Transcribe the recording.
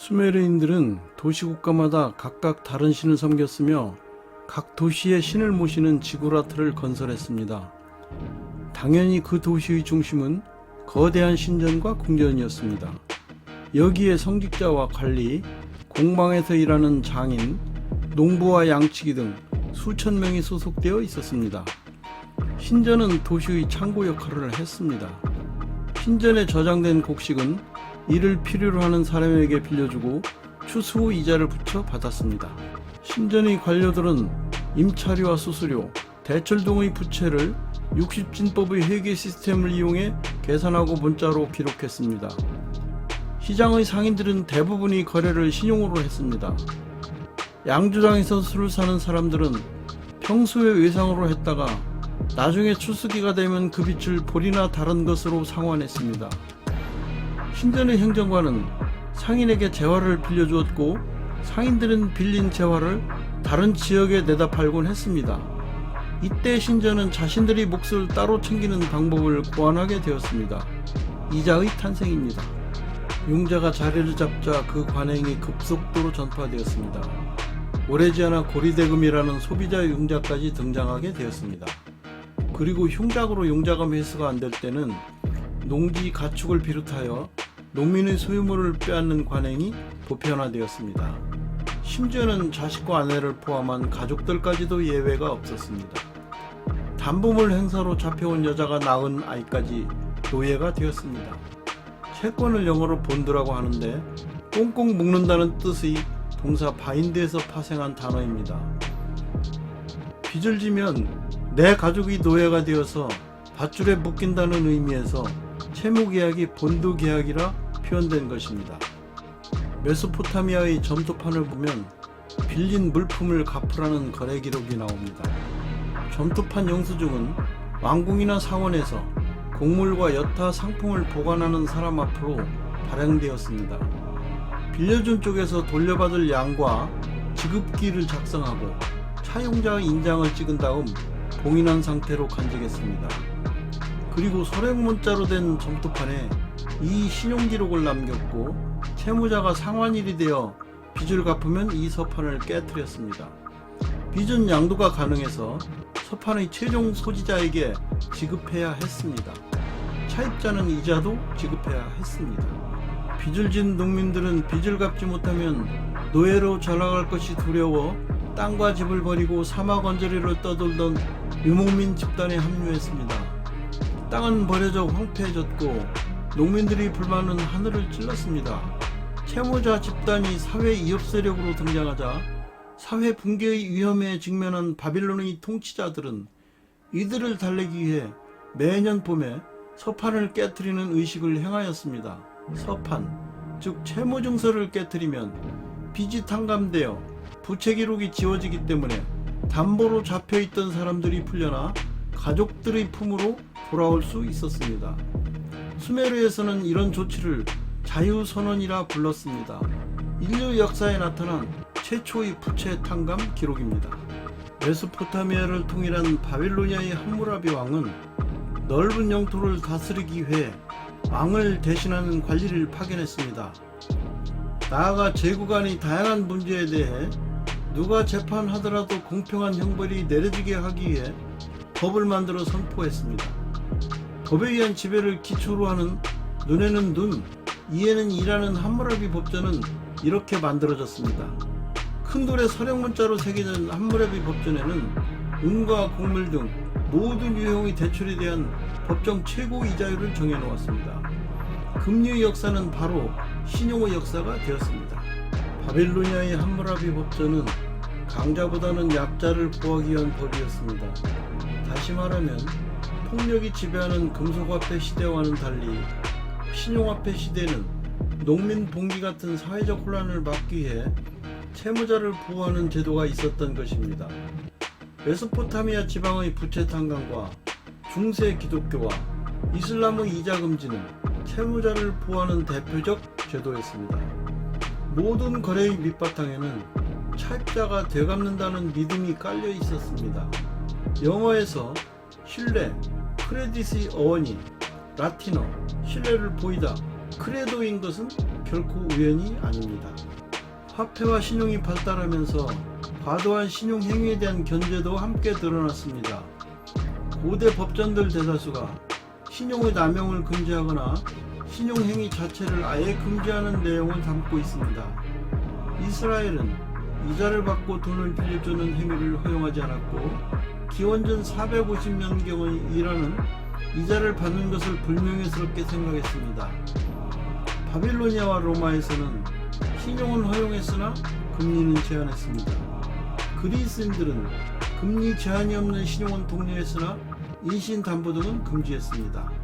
수메르인들은 도시국가마다 각각 다른 신을 섬겼으며 각 도시의 신을 모시는 지구라트를 건설했습니다. 당연히 그 도시의 중심은 거대한 신전과 궁전이었습니다. 여기에 성직자와 관리, 공방에서 일하는 장인, 농부와 양치기 등 수천 명이 소속되어 있었습니다. 신전은 도시의 창고 역할을 했습니다. 신전에 저장된 곡식은 이를 필요로 하는 사람에게 빌려주고 추수 후 이자를 붙여 받았습니다. 신전의 관료들은 임차료와 수수료, 대출 등의 부채를 60진법의 회계 시스템을 이용해 계산하고 문자로 기록했습니다. 시장의 상인들은 대부분이 거래를 신용으로 했습니다. 양조장에서 술을 사는 사람들은 평소에 외상으로 했다가 나중에 추수기가 되면 그 빚을 볼이나 다른 것으로 상환했습니다. 신전의 행정관은 상인에게 재화를 빌려주었고 상인들은 빌린 재화를 다른 지역에 내다 팔곤 했습니다. 이때 신전은 자신들의 몫을 따로 챙기는 방법을 고안하게 되었습니다. 이자의 탄생입니다. 융자가 자리를 잡자 그 관행이 급속도로 전파되었습니다. 오래지 않아 고리대금이라는 소비자 융자까지 등장하게 되었습니다. 그리고 흉작으로 융자금 회수가 안 될 때는 농지 가축을 비롯하여 농민의 소유물을 빼앗는 관행이 보편화되었습니다. 심지어는 자식과 아내를 포함한 가족들까지도 예외가 없었습니다. 담보물 행사로 잡혀온 여자가 낳은 아이까지 노예가 되었습니다. 채권을 영어로 본드라고 하는데 꽁꽁 묶는다는 뜻의 동사 바인드에서 파생한 단어입니다. 빚을 지면 내 가족이 노예가 되어서 밧줄에 묶인다는 의미에서 채무계약이 본드계약이라 표현된 것입니다. 메소포타미아의 점토판을 보면 빌린 물품을 갚으라는 거래 기록이 나옵니다. 점토판 영수증은 왕궁이나 사원에서 곡물과 여타 상품을 보관하는 사람 앞으로 발행되었습니다. 빌려준 쪽에서 돌려받을 양과 지급기를 작성하고 차용자의 인장을 찍은 다음 봉인한 상태로 간직했습니다. 그리고 소액문자로 된 점토판에 이 신용기록을 남겼고 채무자가 상환일이 되어 빚을 갚으면 이 서판을 깨뜨렸습니다. 빚은 양도가 가능해서 서판의 최종 소지자에게 지급해야 했습니다. 차입자는 이자도 지급해야 했습니다. 빚을 진 농민들은 빚을 갚지 못하면 노예로 전락할 것이 두려워 땅과 집을 버리고 사막 언저리를 떠돌던 유목민 집단에 합류했습니다. 땅은 버려져 황폐해졌고 농민들이 불만은 하늘을 찔렀습니다. 채무자 집단이 사회 이협 세력으로 등장하자 사회 붕괴의 위험에 직면한 바빌론의 통치자들은 이들을 달래기 위해 매년 봄에 서판을 깨트리는 의식을 행하였습니다. 서판, 즉 채무증서를 깨트리면 빚이 탕감되어 부채 기록이 지워지기 때문에 담보로 잡혀있던 사람들이 풀려나 가족들의 품으로 돌아올 수 있었습니다. 수메르에서는 이런 조치를 자유선언이라 불렀습니다. 인류 역사에 나타난 최초의 부채 탕감 기록입니다. 메소포타미아를 통일한 바빌로니아의 함무라비 왕은 넓은 영토를 다스리기 위해 왕을 대신하는 관리를 파견했습니다. 나아가 제국 간의 다양한 문제에 대해 누가 재판하더라도 공평한 형벌이 내려지게 하기 위해 법을 만들어 선포했습니다. 법에 의한 지배를 기초로 하는 눈에는 눈, 이에는 이라는 함무라비 법전은 이렇게 만들어졌습니다. 큰 돌에 서령문자로 새겨진 함무라비 법전에는 은과 곡물 등 모든 유형의 대출에 대한 법정 최고 이자율을 정해놓았습니다. 금리의 역사는 바로 신용의 역사가 되었습니다. 바빌로니아의 함무라비 법전은 강자보다는 약자를 보호하기 위한 법이었습니다. 다시 말하면 폭력이 지배하는 금속화폐 시대와는 달리 신용화폐 시대는 농민 봉기 같은 사회적 혼란을 막기 위해 채무자를 보호하는 제도가 있었던 것입니다. 메소포타미아 지방의 부채 탕감과 중세 기독교와 이슬람의 이자 금지는 채무자를 보호하는 대표적 제도였습니다. 모든 거래의 밑바탕에는 차입자가 되갚는다는 믿음이 깔려 있었습니다. 영어에서 신뢰, 크레딧의 어원이 라틴어, 신뢰를 보이다, 크레도인 것은 결코 우연이 아닙니다. 화폐와 신용이 발달하면서 과도한 신용 행위에 대한 견제도 함께 드러났습니다. 고대 법전들 대다수가 신용의 남용을 금지하거나 신용 행위 자체를 아예 금지하는 내용을 담고 있습니다. 이스라엘은 이자를 받고 돈을 빌려주는 행위를 허용하지 않았고 기원전 450년경의 이란은 이자를 받는 것을 불명예스럽게 생각했습니다. 바빌로니아와 로마에서는 신용은 허용했으나 금리는 제한했습니다. 그리스인들은 금리 제한이 없는 신용은 독려했으나 인신담보 등은 금지했습니다.